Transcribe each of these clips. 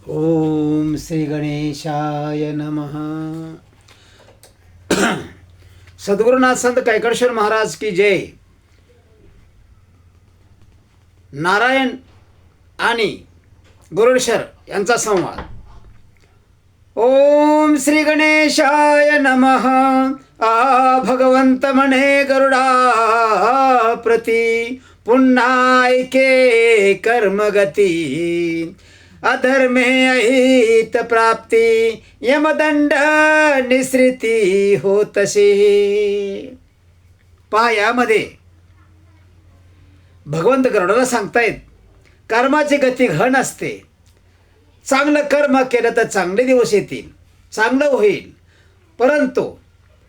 ओम श्री गणेशाय नमः. सद्गुरुनाथ संत कैकडेश्वर महाराज की जय. नारायण आणि गुरुशर यांचा संवाद. ओम श्री गणेशाय नमः. भगवंत म्हणे गरुडा प्रती, पुन्हा ऐके कर्मगती. अधर्मे अहित प्राप्ती, यमदंड निसृती होतशी. पहा, यामध्ये भगवंत गरुडाला सांगतायत कर्माची गती घन असते. चांगलं कर्म केलं तर चांगले दिवस येतील, चांगलं होईल. परंतु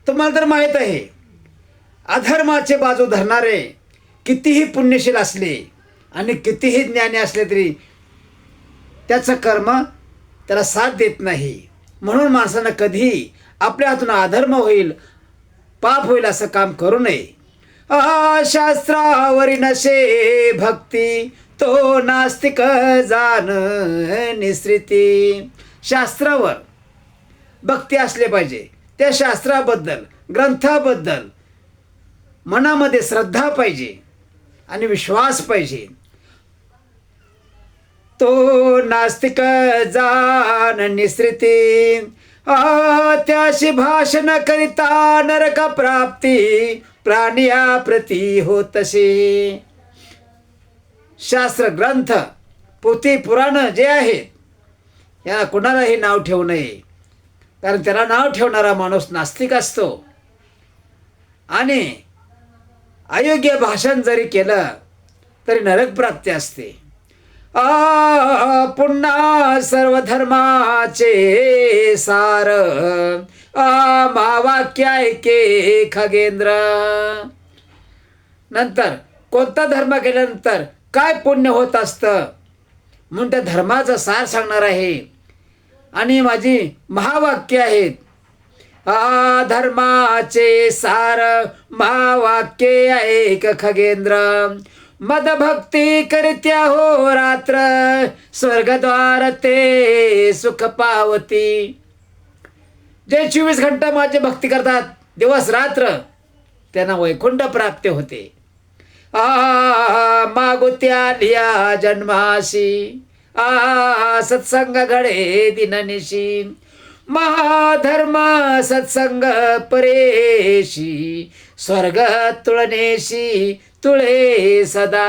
तुम्हाला तर माहीत आहे, अधर्माचे बाजू धरणारे कितीही पुण्यशील असले आणि कितीही ज्ञानी असले तरी त्याचं कर्म त्याला साथ देत नाही. म्हणून माणसानं कधीही आपल्या हातून अधर्म होईल, पाप होईल असं काम करू नये. शास्त्रावरी नशे भक्ती, तो नास्तिक जाण निसृती. शास्त्रावर भक्ती असले पाहिजे. त्या शास्त्राबद्दल, ग्रंथाबद्दल मनामध्ये श्रद्धा पाहिजे आणि विश्वास पाहिजे. तो नास्तिक जाण निसृती. त्याशी भाषण करिता नरक प्राप्ती, प्राणिया प्रती होतशी. शास्त्र ग्रंथ, पोथी पुराण जे आहेत या कुणालाही नाव ठेवू नये. कारण त्याला नाव ठेवणारा माणूस नास्तिक असतो आणि अयोग्य भाषण जरी केलं तरी नरक प्राप्ती असते. पुन्हा सर्व धर्माचे सार, महावाक्य ऐके खगेंद्र. नंतर कोणता धर्म केल्यानंतर काय पुण्य होत असतं म्हणून त्या धर्माचा सार सांगणार आहे. आणि माझी महावाक्य आहेत. धर्माचे सार महावाक्य ऐक खगेंद्र. मदभक्ती करित्या हो रात्र, स्वर्गद्वार ते सुख पावती. जे 24 घंटा माझी भक्ती करतात दिवस रात्र, त्यांना वैकुंठ प्राप्ती होते. मागुत्या लिया जन्माशी, सत्संग घडे दिननिशी. महाधर्म सत्संग परेशी, स्वर्ग तुळनेशी तुळे सदा.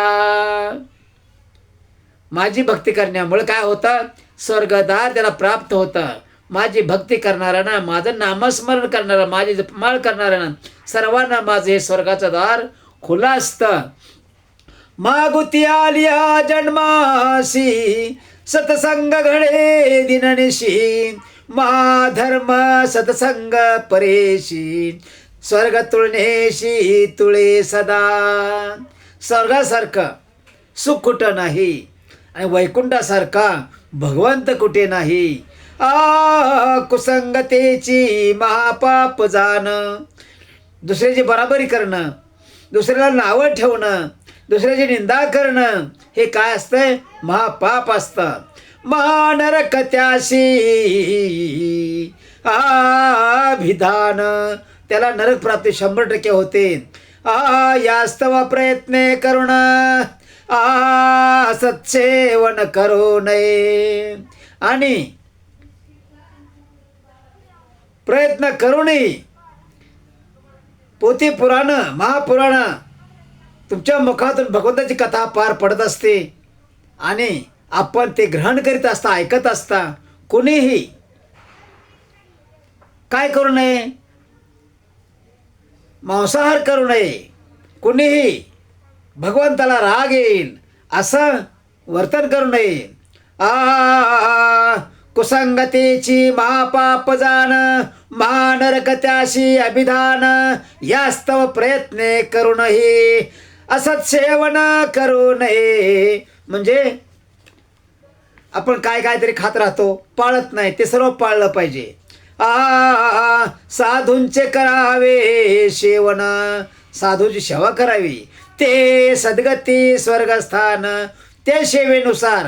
माझी भक्ती करण्यामुळे काय होतं? स्वर्गदार त्याला प्राप्त होतं. माझी भक्ती करणाऱ्यांना, माझं नामस्मरण करणारा, माझी जपमाळ करणाऱ्यांना सर्वांना माझं हे स्वर्गाचं दार खुलं असतं. मागुती आलिया जन्मासी, सत्संग घडे दिननिशी. महाधर्म सत्संग परेशी, स्वर्ग तुळनेशी तुळे सदा. स्वर्गासारखं सुख कुठं नाही आणि वैकुंठासारखा भगवंत कुठे नाही. कुसंगतेची महापाप जाण. दुसऱ्याची बराबरी करणं, दुसऱ्याला नावं ठेवणं, दुसऱ्याची निंदा करणं हे काय असतंय? महापाप असतं. महानरक त्याशी विधान. त्याला नरक प्राप्ती 100% होते. यास्तव प्रयत्न करून सत्सेवन करू नये. आणि प्रयत्न करूनही पोथी पुराण, महापुराण तुमच्या मुखातून भगवंताची कथा पार पडत असते आणि आपण ते ग्रहण करीत असता, ऐकत असता. कोणीही काय करू नये? मांसाहार करू नये. कुणीही भगवंताला राग येईल असं वर्तन करू नये. कुसंगतीची महापाप जाण, महानरक त्याशी अभिधान. यास्तव प्रयत्न करूनही असत सेवन करू नये. म्हणजे आपण काहीतरी खात राहतो, पाळत नाही, ते सर्व पाळलं पाहिजे. साधूंचे करावे सेवन, साधूची सेवा करावी. ते सद्गती स्वर्गस्थान, त्या सेवेनुसार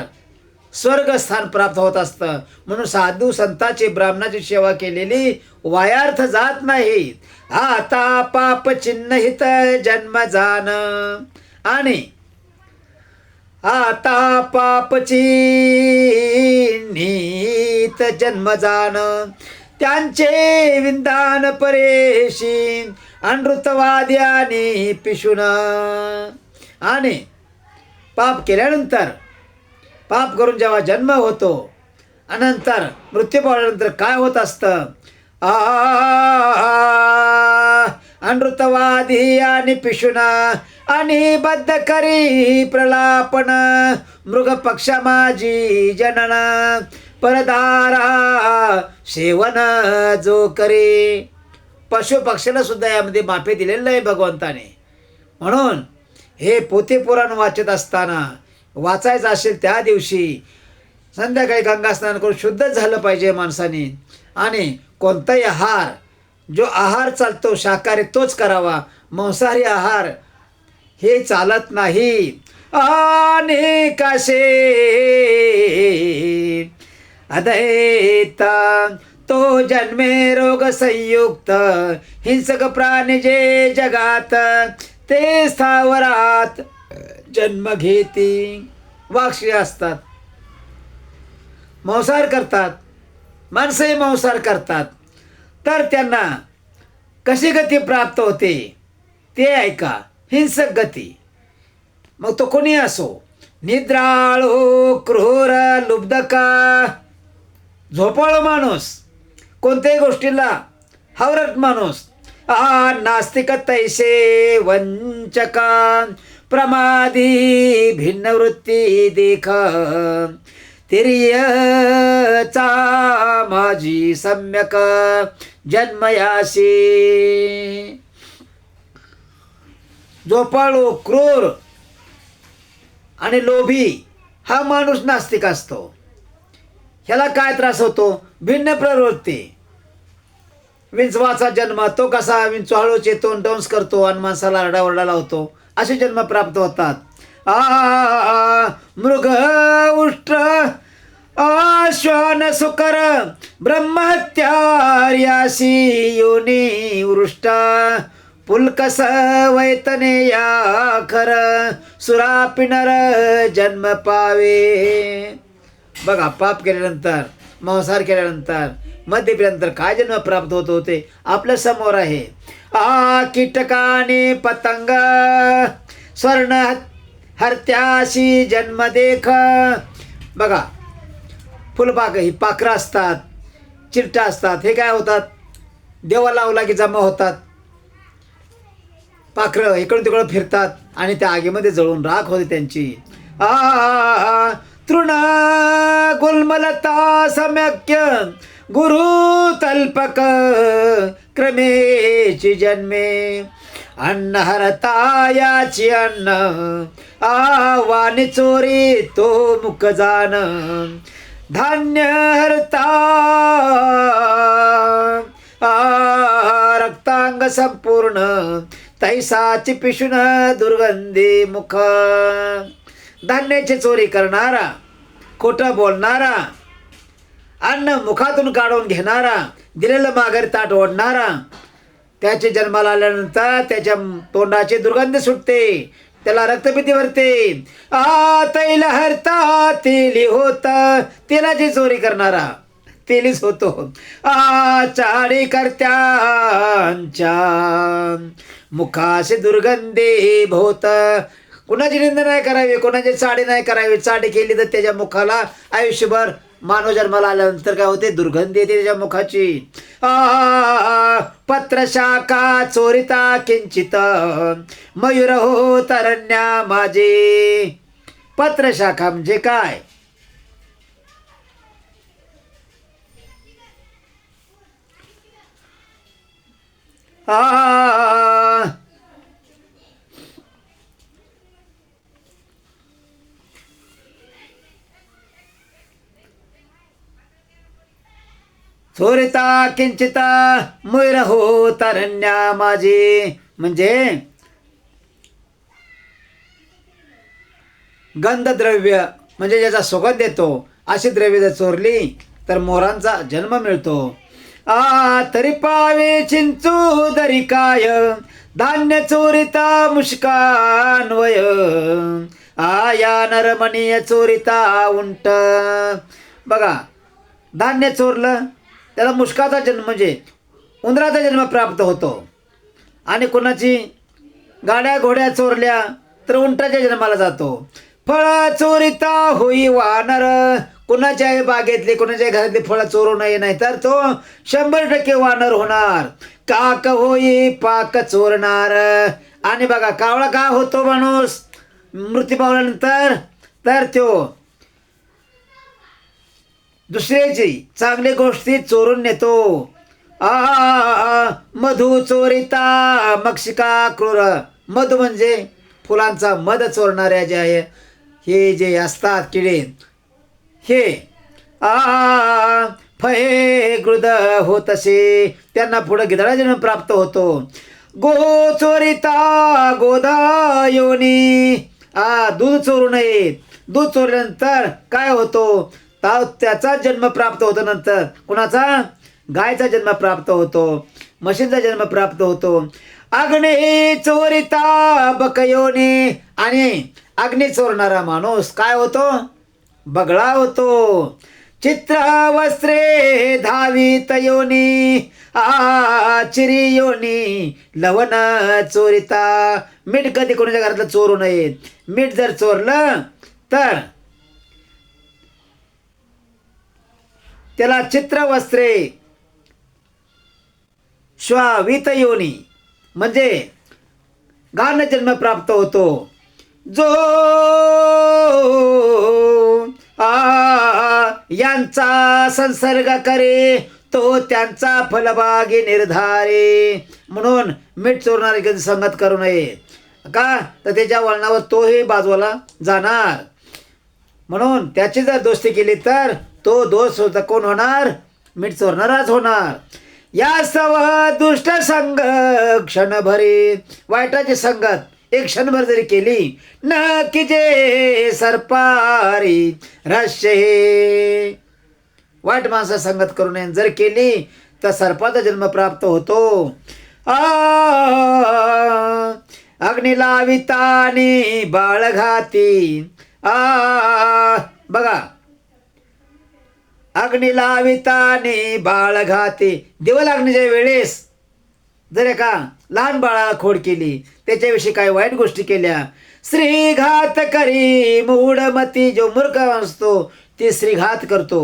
स्वर्गस्थान प्राप्त होत असतं. म्हणून साधू संतांची ब्राह्मणाची सेवा केलेली वायार्थ जात नाही. आता पाप चिन्हित जन्म जाण आणि आता पाप चिन्हित जन्म जाण त्यांचे विंदान परेशी अनृतवाद्याने पिशुन. आणि पाप केल्यानंतर पाप करून जेव्हा जन्म होतो अनंतर मृत्यू पावल्यानंतर काय होत असतं? अनृतवादी आणि पिशुना आणि बद्ध करी प्रलापन मृग पक्ष माझी जनन परदारा सेवन जो करे. पशु पक्षाला सुद्धा यामध्ये माफी दिलेलं आहे भगवंताने. म्हणून हे पोथे पुराण वाचत असताना वाचायचं असेल त्या दिवशी संध्याकाळी गंगा स्नान करून शुद्ध झालं पाहिजे माणसाने. आणि कोणताही आहार जो आहार चालतो शाकाहारी तोच करावा. मांसाहारी आहार हे चालत नाही. आणि कसे अदैता तो जन्मे रोग संयुक्त हिंसक प्राणी जे जगात ते स्थावरात जन्म घेती. वाक्षी असतात, मांसाहार करतात, माणसंही मांसाहार करतात, तर त्यांना कशी गती प्राप्त होते ते ऐका. हिंसक गती. मग तो कोणी असो, निद्राळू क्रूर लुब्धका झोपाळू माणूस, कोणत्याही गोष्टीला हावरट माणूस, नास्तिक तैसे वंचका प्रमादी भिन्न वृत्ती देख तिर्यचा माझी सम्यक जन्मयासी. झोपाळू क्रूर आणि लोभी हा माणूस नास्तिक असतो. ह्याला काय त्रास होतो? भिन्न प्रवृत्ती. विंचवाचा जन्म, तो कसा विंचवाळू चेतून डान्स करतो आणि माणसाला आरडाओरडा लावतो, असे जन्म प्राप्त होतात. मृग उष्ट्र श्वान सुकर ब्रह्महत्यार्यासी योनी वृष्ट पुलकस वैतने या खर सुरापिनर जन्म पावे. बघा, पाप केल्यानंतर, मांसाहार केल्यानंतर, मद्य पिल्यानंतर काय जन्म प्राप्त होत होते आपल्या समोर आहे. कीटकाने पतंग स्वर्ण हरत्याशी जन्म देख. बघा, फुलपाक ही पाखरं असतात, चिरटा असतात, हे काय होतात? देवा लावला की जमा होतात. पाखरं इकडून तिकडं फिरतात आणि त्या आगीमध्ये जळून राख होते त्यांची. तृण गुल्मलता सम्यक्य गुरु तल्पक क्रमेची जन्मे अन्न हरता याची अन्न वाणी चोरी तो मुख जाण धान्य हरता रक्तांग संपूर्ण तैसाची पिशुन दुर्गंधी मुख. धान्याची चोरी करणारा, खोटं बोलणारा, अन्न मुखातून काढून घेणारा, दिलेलं माघारी ताट ओढणारा, त्याचे जन्माला आल्यानंतर त्याच्या तोंडाची दुर्गंध सुटते, त्याला रक्तपिती भरते. तैल हरता तेली होता, तेलाची चोरी करणारा तेलीच होतो. चाडी करत्यांच्या मुखाशी दुर्गंधी भोत. कुणाची निंदा नाही करावी, कोणाची चाडी नाही करावी. चाडी केली तर त्याच्या मुखाला आयुष्यभर मानव जन्माला आल्यानंतर काय होते? दुर्गंधी येते त्याच्या मुखाची. पत्र शाखा चोरिता किंचित मयूर हो तरण्या माझे. पत्र शाखा म्हणजे काय? चोरिता किंचिता मयूर हो तरण्या माझे म्हणजे गंधद्रव्य म्हणजे ज्याचा सुगंध येतो अशी द्रव्य जर चोरली तर मोरांचा जन्म मिळतो. तरी पावे चिंचू दरी काय, धान्य चोरिता मुष्कान्वय, या नरमणीय चोरिता उंट. बघा, धान्य चोरलं त्याला मुष्काचा जन्म म्हणजे उंदराचा जन्म प्राप्त होतो. आणि कोणाची गाड्या घोड्या चोरल्या तर उंटाच्या जन्माला जातो. फळ चोरिता होई वानर, कुणाच्याही बागेतली कुणाच्याही घरातली फळं चोरू नये, नाही तर तो 100% वानर होणार. काक होई पाक चोरणार. आणि बघा, कावळा का होतो माणूस मृत्यू पावल्यानंतर, तर तो दुसऱ्याची चांगली गोष्टी चोरून नेतो. मधु चोरिता मक्षिका क्रूर. मधु म्हणजे फुलांचा मध चोरणाऱ्या जे आहे हे जे असतात किडे, हे फये गृद होतसे, त्यांना पुढे गिधाडा जन्म प्राप्त होतो. गो चोरिता गोधा योनी. दूध चोरू नये. दूध चोरल्यानंतर काय होतो, त्याचा जन्म प्राप्त होतो. नंतर कुणाचा, गायचा जन्म प्राप्त होतो, म्हशीचा जन्म प्राप्त होतो. अग्नी चोरिता बकयोनी. आणि अग्नी चोरणारा माणूस काय होतो, बगळा होतो. चित्र वस्त्रे धावित योनी, चिरी योनी लवण चोरिता. मीठ कधी कोणाच्या घरातलं चोरू नये. मीठ जर चोरलं तर त्याला चित्र वस्त्रे श्वावित योनी म्हणजे घाण जन्म प्राप्त होतो. जो यांचा संसर्ग करे तो त्यांचा फलभागी निर्धारे. म्हणून मीठ चोरणारी कधी संगत करू नये, का तर त्याच्या वळणावर तोही बाजूला जाणार. म्हणून त्याची जर दोस्ती केली तर तो दोष होता कोण होणार, मीठ चोरणाराच होणार. या सव दुष्ट संग क्षणभरी. वाईटाची संगत एक क्षणभर जरी केली, न की जे सरपारी रहस्य हे. वाईट माणसा संगत करू नये. जर केली तर सर्पाचा जन्म प्राप्त होतो. अग्नी लावितानी बाळघाती. बघा, अग्नी लावितानी बाळघाती. दिवलाग्नीच्या वेळेस जर एका लहान बाळाला खोड केली, त्याच्याविषयी काही वाईट गोष्टी केल्या, श्रीघात करी मूढमती. जो मूर्ख असतो ती श्रीघात करतो,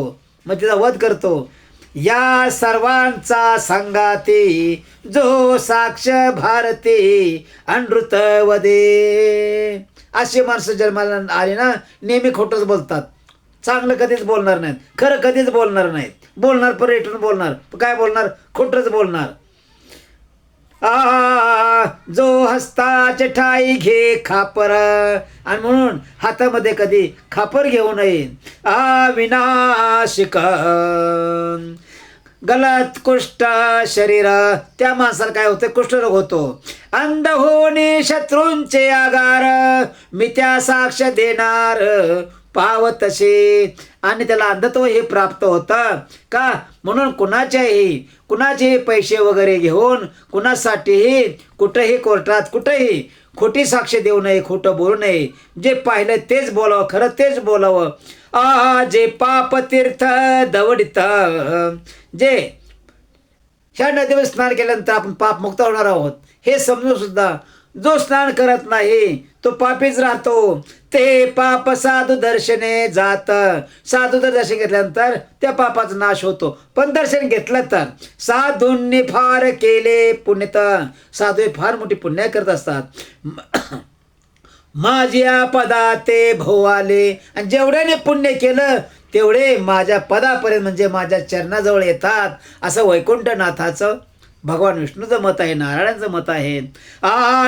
मग तिचा वध करतो. या सर्वांचा संगाती जो साक्ष भारती अनृत वदे. अशी माणसं जन्माला आली ना, नेहमी खोटंच बोलतात, चांगलं कधीच बोलणार नाहीत, खरं कधीच बोलणार नाहीत. बोलणार पर्यटन बोलणार, काय बोलणार, खोटंच बोलणार. जो हस्ताचे ठाई घे खापर. आणि म्हणून हातामध्ये कधी खापर घेऊ नये. विनाशिक गलत कुष्ठ शरीर. त्या माणसाला काय होतं, कुष्ठरोग होतो. अंध होणे शत्रूंचे आगार, मिथ्या साक्ष देणार पावतसे. आणि त्याला अंधत्व हे प्राप्त होतं का, म्हणून कुणाचेही पैसे वगैरे घेऊन कुणासाठीही कुठेही कोर्टात कुठेही खोटी साक्ष देऊ नये, खोटं बोलू नये. जे पाहिलं तेच बोलावं, खरं तेच बोलावं. जे पाप तीर्थ दवडित. जे ह्या नदीवर स्नान केल्यानंतर आपण पापमुक्त होणार आहोत हे समजून सुद्धा जो स्नान करत नाही तो पापीच राहतो. ते पाप साधू दर्शने जात. साधू दर्शन घेतल्यानंतर त्या पापाचा नाश होतो. पण दर्शन घेतलं तर साधूंनी फार केले पुण्यत. साधू हे फार मोठी पुण्य करत असतात. माझ्या पदा ते भोवाले. आणि जेवढ्याने पुण्य केलं तेवढे माझ्या पदापर्यंत म्हणजे माझ्या चरणाजवळ येतात, असं वैकुंठनाथाचं भगवान विष्णूचं मत आहे, नारायणाचं मत आहे.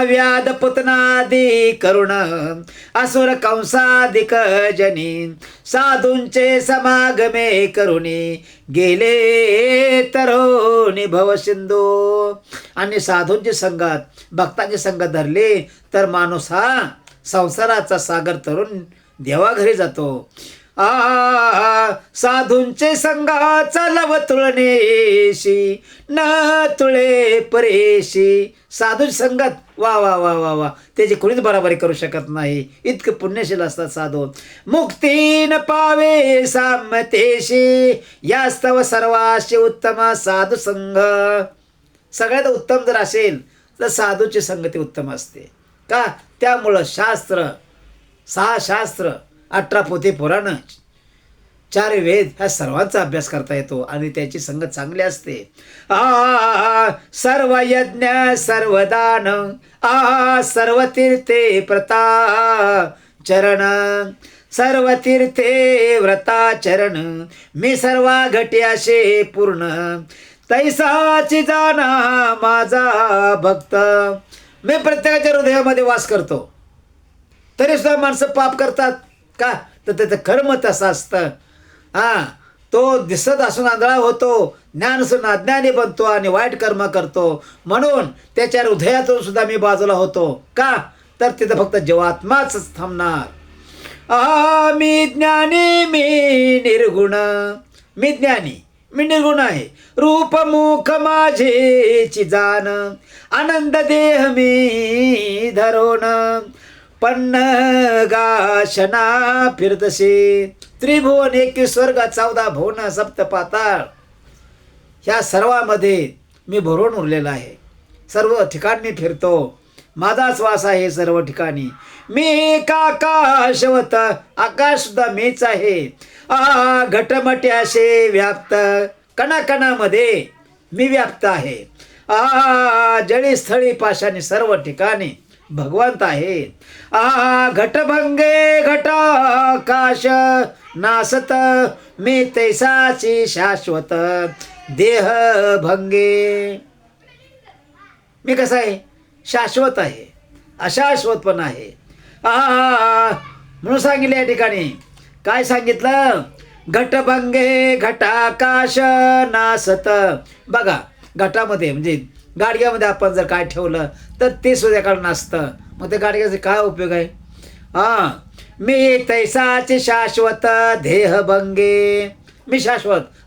व्याध पुतनादी करुण असुर कंसाधिक जनी. साधूंचे समागमे करुणी गेले तरुणी भव सिंधू. आणि साधूंची संगत, भक्तांची संगत धरली तर माणूस हा संसाराचा सागर तरुण देवाघरी जातो. साधूंचे संगाचा लव तुळणेशी न तुळे परेशी. साधू संगत वा वा वा वा वा, त्याची कोणीच बराबरी करू शकत नाही, इतकं पुण्यशील असतात साधू. मुक्ती न पावे सामतेशी यास्तव सर्वाशी उत्तम साधू संघ. सगळ्यात उत्तम जर असेल तर साधूची संगती उत्तम असते. का? त्यामुळं शास्त्र, 6 शास्त्र, 18 पोथी पुराण, 4 वेद ह्या सर्वांचा अभ्यास करता येतो आणि त्याची संगत चांगली असते. सर्व यज्ञ सर्व दान सर्व तीर्थे प्रता चरण. सर्व तीर्थे व्रता चरण मी सर्वा घटी असे पूर्ण. तैसाची जाणा माझा भक्त. मी प्रत्येकाच्या हृदयामध्ये वास करतो, तरी सुद्धा माणसं पाप करतात. का? तर त्याचं कर्म तसं असतं. तो दिसत असून आंधळा होतो, ज्ञान असून अज्ञानी बनतो आणि वाईट कर्म करतो. म्हणून त्याच्या हृदयातून सुद्धा मी बाजूला होतो. का? तर तिथं फक्त जीवात्माच थांबणार. मी ज्ञानी मी निर्गुण. मी ज्ञानी मी निर्गुण आहे. रूप मुख माझेची जाण आनंद देह मी धरोण. पन्नगाशना फिरतसे त्रिभुवन 21 स्वर्ग 14 भुवन सप्त पाताळ. ह्या सर्वामध्ये मी भरून उरलेला आहे. सर्व ठिकाणी फिरतो, माझाच वास आहे सर्व ठिकाणी. मी काकाशवत आकाश सुद्धा मीच आहे. घटमटे असे व्याप्त कणाकणामध्ये मी व्याप्त आहे. जळी स्थळी पाशाने सर्व ठिकाणी भगवंत आहे. घटभंगे घटाकाश नासत मी तैसाची शाश्वत देह भंगे. मी कसा आहे? शाश्वत आहे, अशाश्वत पण आहे. म्हणून सांगितलं या ठिकाणी. काय सांगितलं? घटभंगे घटाकाश नासत. बघा, घटामध्ये म्हणजे गाडग्यामध्ये आपण जर काय ठेवलं तर ते सुद्धा काळ नसतं. मग त्या गाडग्याचा काय उपयोग आहे? मी तैसाचे शाश्वत देहभंगे. मी शाश्वत